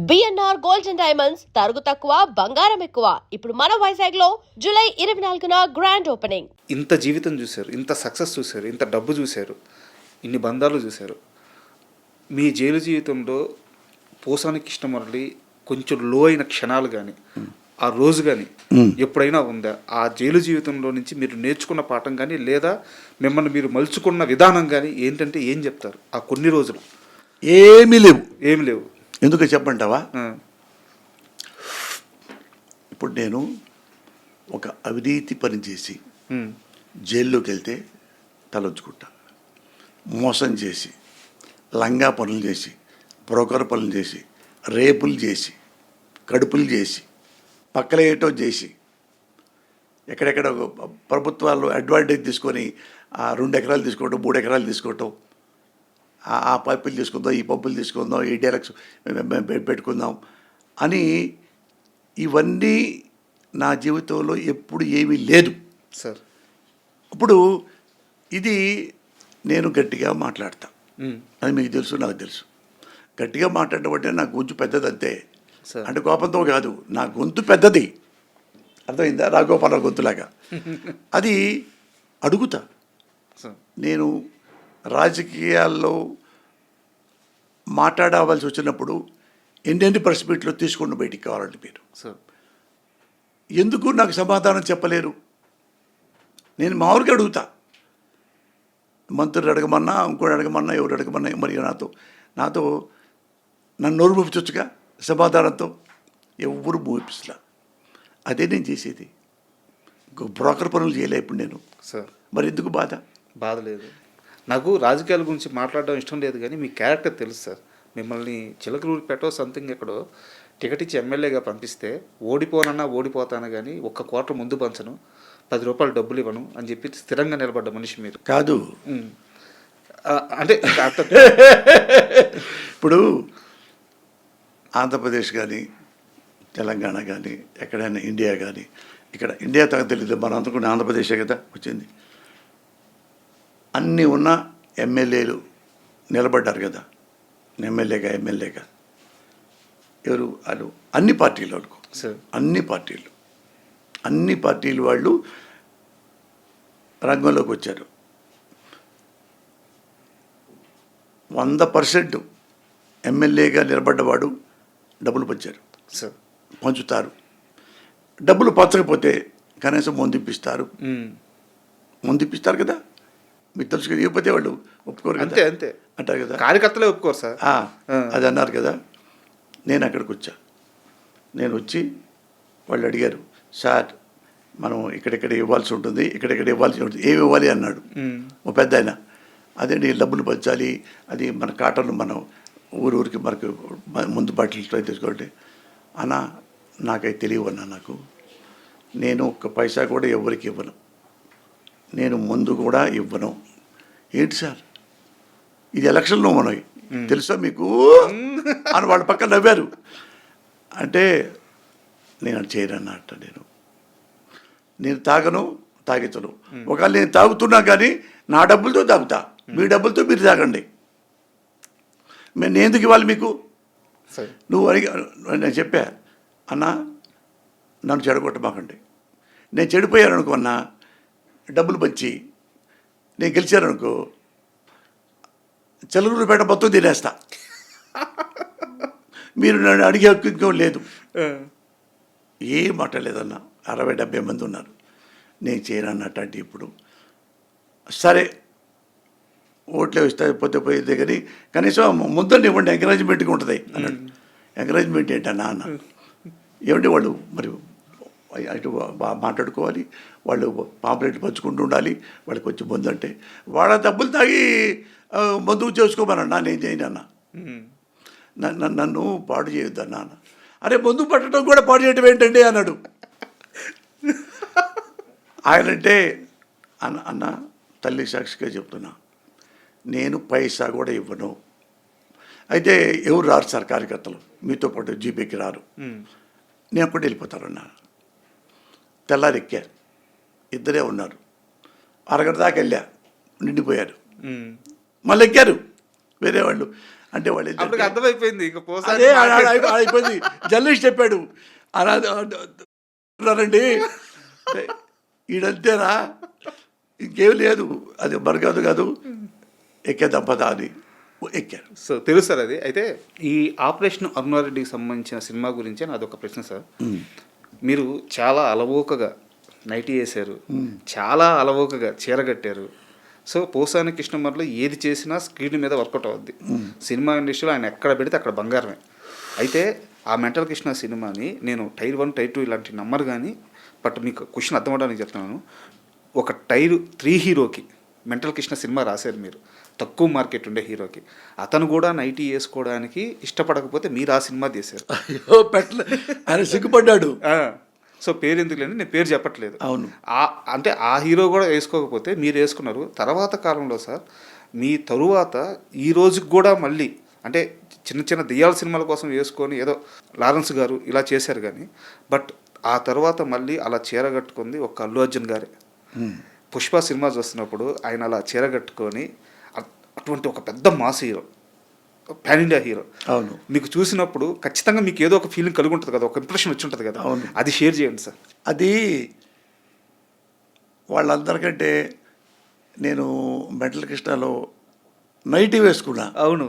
BNR gold and diamonds తరుగు తక్కువ బంగారం ఎక్కువ. ఇప్పుడు మన వైజాగ్ లో జూలై 24న గ్రాండ్ ఓపెనింగ్. ఇంత జీవితం చూశారు, ఇంత సక్సెస్ చూశారు, ఇంత డబ్బు చూశారు, ఇన్ని బంధాలు చూశారు. మీ జైలు జీవితంలో పోసాని కృష్ణమురళి కొంచెం లో అయిన క్షణాలు కానీ ఆ రోజు కానీ ఎప్పుడైనా ఉందా? ఆ జైలు జీవితంలో నుంచి మీరు నేర్చుకున్న పాఠం కానీ లేదా మిమ్మల్ని మీరు మలుచుకున్న విధానం కానీ ఏంటంటే ఏం చెప్తారు? ఆ కొన్ని రోజులు ఏమీ లేవు. ఎందుకు చెప్పంటావా? ఇప్పుడు నేను ఒక అవినీతి పని చేసి జైల్లోకి వెళ్తే తలొచ్చుకుంటా, మోసం చేసి, లంగా పనులు చేసి, బ్రోకర్ పనులు చేసి, రేపులు చేసి, కడుపులు చేసి, పక్కలేయటం చేసి, ఎక్కడెక్కడ ప్రభుత్వాలు అడ్వాంటేజ్ తీసుకొని 2 ఎకరాలు తీసుకోవటం, 3 ఎకరాలు తీసుకోవటం, ఆ పైపులు తీసుకుందాం, ఈ పంపులు తీసుకుందాం, ఈ డైరెక్ట్స్ పెట్టుకుందాం అని, ఇవన్నీ నా జీవితంలో ఎప్పుడు ఏమీ లేదు సార్. ఇప్పుడు ఇది నేను గట్టిగా మాట్లాడతా, అది మీకు తెలుసు, నాకు తెలుసు. గట్టిగా మాట్లాడటం అంటే నా గొంతు పెద్దది అంతే. అంటే కోపంతో కాదు, నా గొంతు పెద్దది, అర్థమైందా? రాఘోపాలరావు గొంతులాగా. అది అడుగుతా. నేను రాజకీయాల్లో మాట్లాడవలసి వచ్చినప్పుడు ఎన్ని ప్రెస్ మీట్లో తీసుకుని బయటికి కావాలండి మీరు. ఎందుకు నాకు సమాధానం చెప్పలేరు? నేను మామూలుగా అడుగుతా. మంత్రులు అడగమన్నా, ఇంకోటి అడగమన్నా, ఎవరు అడగమన్నా, మరి నాతో నన్ను నోరు మూపించొచ్చుగా సమాధానంతో. ఎవరు మూపిస్లా. అదే నేను చేసేది. బ్రోకర్ పనులు చేయలే ఇప్పుడు నేను. మరి ఎందుకు బాధ లేదు. నాకు రాజకీయాల గురించి మాట్లాడడం ఇష్టం లేదు, కానీ మీ క్యారెక్టర్ తెలుసు సార్. మిమ్మల్ని చిలకలూరిపేటో సంథింగ్ ఎక్కడో టికెట్ ఇచ్చి ఎమ్మెల్యేగా పంపిస్తే ఓడిపోతాను కానీ 1 క్వార్టర్ ముందు పంచను, 10 రూపాయలు డబ్బులు ఇవ్వను అని చెప్పి స్థిరంగా నిలబడ్డ మనిషి మీరు కాదు. అంటే ఇప్పుడు ఆంధ్రప్రదేశ్ కానీ, తెలంగాణ కానీ, ఎక్కడైనా ఇండియా కానీ, ఇక్కడ ఇండియా తగ్గ తెలియదు, మన అనుకున్న ఆంధ్రప్రదేశే కదా వచ్చింది. అన్నీ ఉన్న ఎమ్మెల్యేలు నిలబడ్డారు కదా, ఎమ్మెల్యేగా ఎవరు? వాళ్ళు అన్ని పార్టీలు అనుకో, అన్ని పార్టీలు వాళ్ళు రంగంలోకి వచ్చారు. 100% ఎమ్మెల్యేగా నిలబడ్డవాడు డబ్బులు పంచుతారు. డబ్బులు పంచకపోతే కనీసం ముందిప్పిస్తారు కదా. మీకు తెలుసు కదా, ఇవ్వకపోతే వాళ్ళు ఒప్పుకోరు కదా. అంతే అంటారు కదా, కార్యకర్తలే ఒప్పుకోరు సార్. అది అన్నారు కదా. నేను అక్కడికి వచ్చా. నేను వచ్చి వాళ్ళు అడిగారు, సార్ మనం ఇక్కడెక్కడ ఇవ్వాల్సి ఉంటుంది, ఏమి ఇవ్వాలి అన్నాడు ఓ పెద్ద ఆయన. అదే డబ్బులు పంచాలి, అది మన కాటన్లు మనం ఊరికి మనకు ముందు బాటిల్తో తీసుకోండి అన్న. నాకైతే తెలియవు అన్నా. నేను 1 పైసా కూడా ఎవరికి ఇవ్వను, నేను ముందు కూడా ఇవ్వను. ఏంటి సార్ ఇది ఎలక్షన్లో మనవి తెలుసా మీకు అని వాళ్ళ పక్కన నవ్వారు. అంటే నేను చేయనన్నట్ట. నేను తాగించను. ఒకవేళ నేను తాగుతున్నా కానీ నా డబ్బులతో తాగుతా, మీ డబ్బులతో మీరు తాగండి. నేను ఎందుకు ఇవ్వాలి మీకు? నువ్వు నేను చెప్పా, అన్నా నన్ను చెడగొట్టమాకండి. నేను చెడిపోయాను అనుకో అన్నా, డబ్బులు పంచి నేను గెలిచాననుకో, చిలకలూరిపేట మొత్తం తినేస్తా. మీరు నన్ను అడిగే హక్కు ఇంకో లేదు. ఏం మాట్లాడలేదన్నా. 60-70 మంది ఉన్నారు. నేను చేయనన్నట్టు. అంటే ఇప్పుడు సరే ఓట్లే వస్తాయి, పోతే కానీ కనీసం ముద్దని ఇవ్వండి, ఎంకరేజ్మెంట్గా ఉంటుంది అన్నాడు. ఎంకరేజ్మెంట్ ఏంటన్నా అన్న? ఏమంటే వాళ్ళు మరి అటు మాట్లాడుకోవాలి, వాళ్ళు పాంప్లెట్లు పంచుకుంటూ ఉండాలి, వాళ్ళకి వచ్చి మందు అంటే వాళ్ళ డబ్బులు తాగి మందు చేసుకోమన్నా. నేను చేయనన్నా. నన్ను పాడు చేయొద్దన్నా అన్న. అరే మందు పట్టడం కూడా పాడు చేయటం ఏంటండి అన్నాడు. ఆయనంటే అన్న తల్లి సాక్షిగా చెప్తున్నా, నేను పైసా కూడా ఇవ్వను. అయితే ఎవరు రారు సార్ కార్యకర్తలు, మీతో పాటు జీపీకి రారు, నేను కూడా వెళ్ళిపోతారన్నా. తెల్లారెక్కా, 2 ఉన్నారు. అరగంట దాకా వెళ్ళా, నిండిపోయారు. మళ్ళీ ఎక్కారు వేరే వాళ్ళు. అంటే వాళ్ళు అప్పుడు ఏంటంటే- అర్థమైపోయింది ఇక పోసాని అదే అయిపోయింది. జర్నలిస్ట్ చెప్పాడు అలా అన్నారండి, ఈడంతేనా, ఇంకేం లేదు, అది మరకాదు కాదు, ఎక్కేద్దాం పద అని ఎక్కారు. సో తెలుసు సార్ అది. అయితే ఈ ఆపరేషన్ అరుణారెడ్డికి సంబంధించిన సినిమా గురించి నాది ఒక ప్రశ్న సార్. మీరు చాలా అలవోకగా నైటీ వేశారు, చాలా అలవోకగా చీర కట్టారు. సో పోసాని కృష్ణమూర్తిలో ఏది చేసినా స్క్రీన్ మీద వర్కౌట్ అవుద్ది. సినిమా ఇండస్ట్రీలో ఆయన ఎక్కడ పెడితే అక్కడ బంగారమే. అయితే ఆ మెంటల్ కృష్ణ సినిమాని నేను టైర్ 1 టైర్ 2 ఇలాంటి నమ్మరు కానీ, బట్ మీకు క్వశ్చన్ అర్థం అవడానికి చెప్తున్నాను. ఒక టైర్ 3 హీరోకి మెంటల్ కృష్ణ సినిమా రాశారు మీరు, తక్కువ మార్కెట్ ఉండే హీరోకి. అతను కూడా నైటీ వేసుకోవడానికి ఇష్టపడకపోతే మీరు ఆ సినిమా తీశారు. అయ్యో పెట్టలే, ఆయన సిగ్గుపడ్డాడు. సో పేరు ఎందుకు లేని నేను పేరు చెప్పట్లేదు. అవును. అంటే ఆ హీరో కూడా వేసుకోకపోతే మీరు వేసుకున్నారు. తర్వాత కాలంలో సార్ మీ తరువాత ఈ రోజుకి కూడా మళ్ళీ అంటే చిన్న చిన్న దెయ్యాల సినిమాల కోసం వేసుకొని ఏదో లారెన్స్ గారు ఇలా చేశారు కానీ, బట్ ఆ తర్వాత మళ్ళీ అలా చీర కట్టుకుంది ఒక అల్లు అర్జున్ గారే. పుష్ప సినిమా చూస్తున్నప్పుడు ఆయన అలా చీర కట్టుకొని అటువంటి ఒక పెద్ద mass hero, pan India hero. అవును. మీకు చూసినప్పుడు ఖచ్చితంగా మీకు ఏదో ఒక ఫీలింగ్ కలిగి ఉంటుంది కదా, ఒక ఇంప్రెషన్ వచ్చి ఉంటుంది కదా. అవును. అది షేర్ చేయండి సార్. అది వాళ్ళందరికంటే నేను మెంటల్ కృష్ణలో నైటీ వేసుకున్నా. అవును.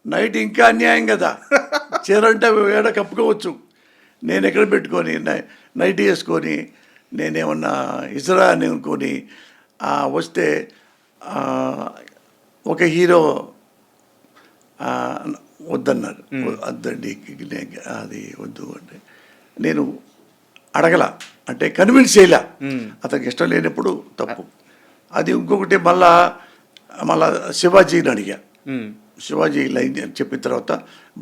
నైట్ ఇంకా అన్యాయం కదా, చీర అంటే ఏడ కప్పుకోవచ్చు, నేను ఎక్కడ పెట్టుకొని నైటీ వేసుకొని నేనేమన్నా ఇసరా అని అనుకొని వస్తే ఒక హీరో వద్దన్నారు. వద్దండి అది వద్దు అంటే నేను అడగల, అంటే కన్విన్స్ చేయలే, అతనికి ఇష్టం లేనప్పుడు తప్పు. అది ఇంకొకటి మళ్ళా శివాజీని అడిగా. శివాజీ లైన్ చెప్పిన తర్వాత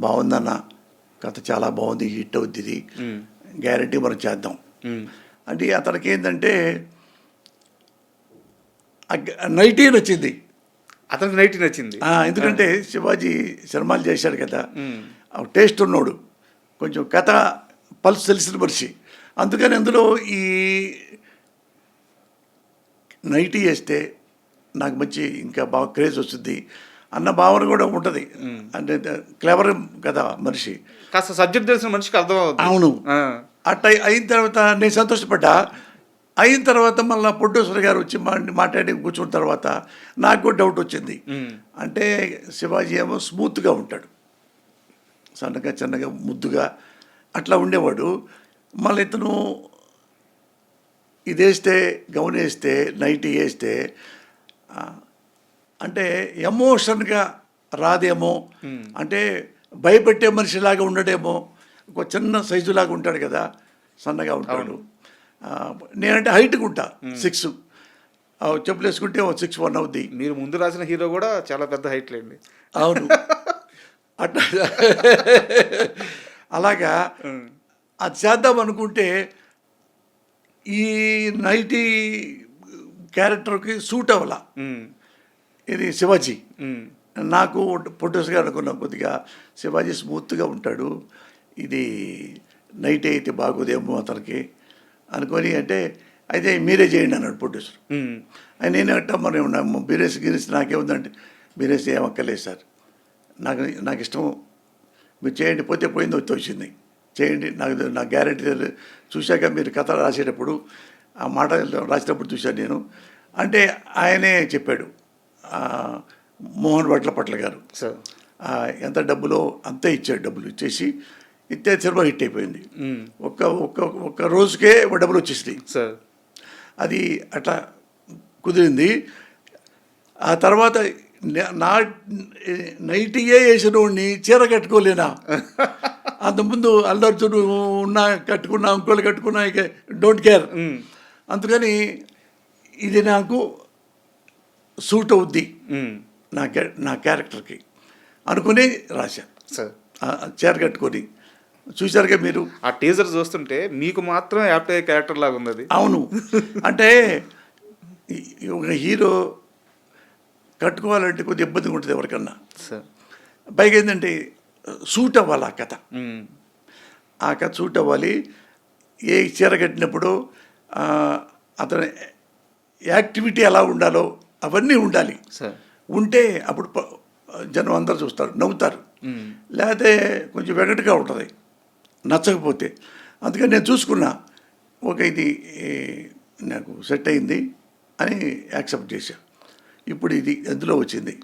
బాగుందన్న, కథ చాలా బాగుంది, హిట్ అవుద్ది, ఇది గ్యారంటీ మనం చేద్దాం అంటే అతనికి ఏంటంటే నైటీ నచ్చింది. అతనికి నైటీ నచ్చింది. ఎందుకంటే శివాజీ సినిమాలు చేశాడు కదా, టేస్ట్ ఉన్నాడు, కొంచెం కథ పల్స్ తెలిసిన మనిషి. అందుకని అందులో ఈ నైటీ వేస్తే నాకు మంచి ఇంకా బాగా క్రేజ్ వస్తుంది అన్న భావన కూడా ఉంటుంది. అంటే క్లెవర్ కదా మనిషి, కాస్త సబ్జెక్ట్ తెలిసిన మనిషికి అర్థం అవుతుంది. అవును. అట్లా అయిన తర్వాత నేను సంతోషపడ్డా. అయిన తర్వాత మళ్ళీ ప్రొడ్యూసర్ గారు వచ్చి మాట్లాడి కూర్చున్న తర్వాత నాకు కూడా డౌట్ వచ్చింది. అంటే శివాజీ ఏమో స్మూత్గా ఉంటాడు, సన్నగా చిన్నగా ముద్దుగా అట్లా ఉండేవాడు. మళ్ళీ ఇతను ఇది వేస్తే, గౌన్ వేస్తే, నైటీ వేస్తే అంటే ఎమోషన్గా రాదేమో, అంటే భయపెట్టే మనిషిలాగా ఉండడేమో. ఒక చిన్న సైజులాగా ఉంటాడు కదా, సన్నగా ఉంటాడు. నేనంటే హైట్గా ఉంటా, 6, చెప్పులు వేసుకుంటే 6'1" అవుద్ది. మీరు ముందు రాసిన హీరో కూడా చాలా పెద్ద హైట్ లేండి. అవును. అట్లా అలాగా అది చేద్దాం అనుకుంటే ఈ నైటీ క్యారెక్టర్కి సూట్ అవ్వాల. ఇది శివాజీ. నాకు ప్రొడ్యూసర్గా అనుకున్నాం, కొద్దిగా శివాజీ స్మూత్గా ఉంటాడు, ఇది నైట్ అయితే బాగోదేమో అతనికి అనుకొని, అంటే అయితే మీరే చేయండి అన్నాడు ప్రొడ్యూసర్. నేను అట్ట మరి బీరేసి గిరేసి నాకేముందంటే, బీరేసి ఏమక్కర్లేదు సార్, నాకు ఇష్టం, మీరు చేయండి, పోతే పోయింది వచ్చింది, చేయండి, నాకు గ్యారెంటీ చూశాక మీరు కథ రాసేటప్పుడు ఆ మాట రాసేటప్పుడు చూశాను నేను అంటే ఆయనే చెప్పాడు, మోహన్ వడ్లపట్ల గారు. ఎంత డబ్బులో అంతే ఇచ్చాడు, డబ్బులు ఇచ్చేసి ఇస్తే సినిమా హిట్ అయిపోయింది. ఒక్క రోజుకే డబ్బులు వచ్చేసింది. అది అట్లా కుదిరింది. ఆ తర్వాత నా నైటీయే వేసిన వాడిని చీర కట్టుకోలేనా, అంతకుముందు అల్లు అర్జున్ ఉన్నా కట్టుకున్నా, ఇంకోళ్ళు కట్టుకున్నా, ఇక డోంట్ కేర్. అందుకని ఇది నాకు సూట్ అవుద్ది నా క్యారెక్టర్కి అనుకుని రాశాను. చీర కట్టుకొని చూశారుగా మీరు. ఆ టీజర్ చూస్తుంటే మీకు మాత్రం యాప్ట్ అయ్యే క్యారెక్టర్ లాగా ఉంది అది. అవును. అంటే ఒక హీరో కట్టుకోవాలంటే కొద్దిగా ఇబ్బందిగా ఉంటుంది ఎవరికన్నా. పైగా ఏంటంటే సూట్ అవ్వాలి ఆ కథ, ఆ కథ సూట్ అవ్వాలి. ఏ చీర కట్టినప్పుడు అతని యాక్టివిటీ ఎలా ఉండాలో అవన్నీ ఉండాలి. ఉంటే అప్పుడు జనం అందరూ చూస్తారు, నవ్వుతారు. లేకపోతే కొంచెం వెగటుగా ఉంటుంది నచ్చకపోతే. అందుకని నేను చూసుకున్నా, ఓకే ఇది నాకు సెట్ అయింది అని యాక్సెప్ట్ చేశా. ఇప్పుడు ఇది ఎందులో వచ్చింది